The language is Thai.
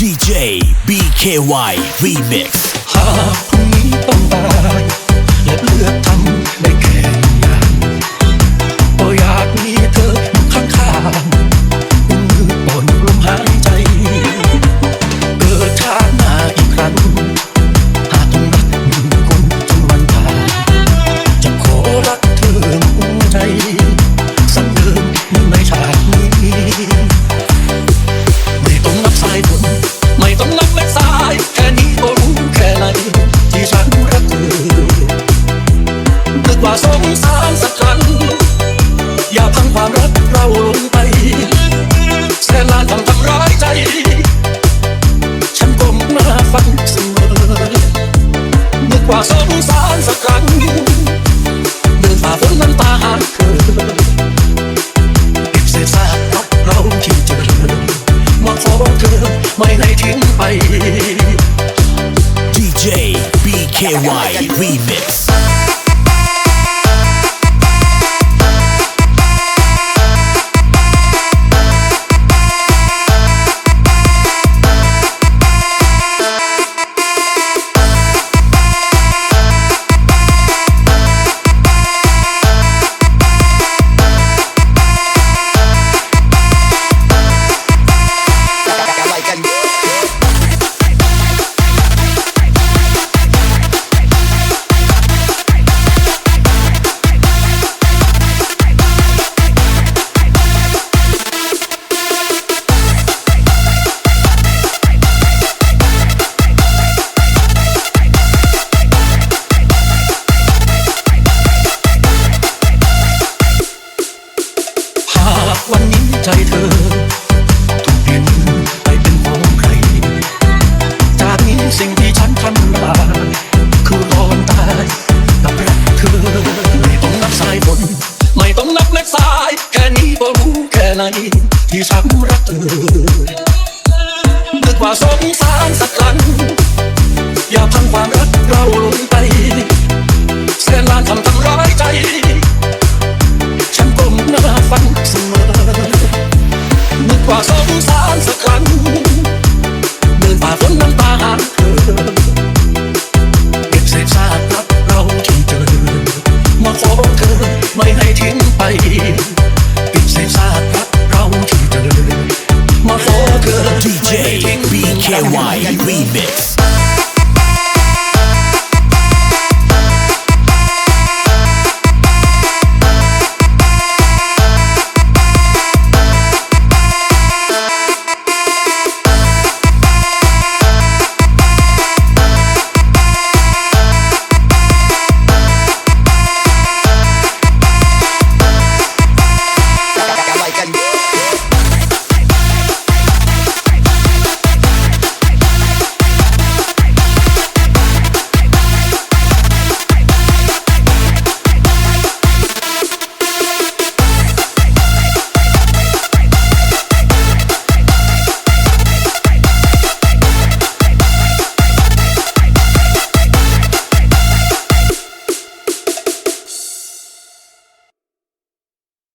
DJ BKY Remix หากพรุ่งนี้ต้องตายและเลือกทำได้แค่อย่างก็อยากมีเธออยู่ข้างๆอุ้งมือปนลมหายใจเกิดชาติหน้าอีกครั้งหากต้องรักหนึ่งคนจนวันตายจะขอรักเธอหัวใจสักเดิมเหมือนในชาตินี้ไม่ต้องนับสายฝนไม่ต้องนับเม็ดทรายแค่นี้ก็รู้แค่ไหนที่ฉันรักเธอนึกว่าสงสารสักครั้งอย่าพังความรักเราลงไปแสนนานทำร้ายใจฉันก้มหน้าฟังเสมอนึกว่าสงสารสักครั้งเดินฝ่าฝนน้ำตาหาเธอเก็บเศษซากรักเราที่เจอมาขอเธอไม่ให้ทิ้งไป DJ BKY Remixวันนี้ใจเธอถูกเปลี่ยนไปเป็นของใครจากนี้สิ่งที่ฉันทำได้คือรอนตายกับรักเธอไม่ต้องนับสายฝนไม่ต้องนับเม็ดทรายแค่นี้ก็รู้แค่ไหนที่ฉันรักเธอนึกว่าสงสารสักครั้งอย่าพังความรักเราลงไปแสนนานทำร้ายใจฉันก้มหน้าฟังเสมอนึกว่าสงสารสักครั้งเดินฝ่าฝนน้ำตาหาเธอเก็บเศษซากรักเราที่เจอมาขอเธอไม่ให้ทิ้งไปเก็บเศษซากรักเราที่เจอมาขอเธอ DJ BKY Remix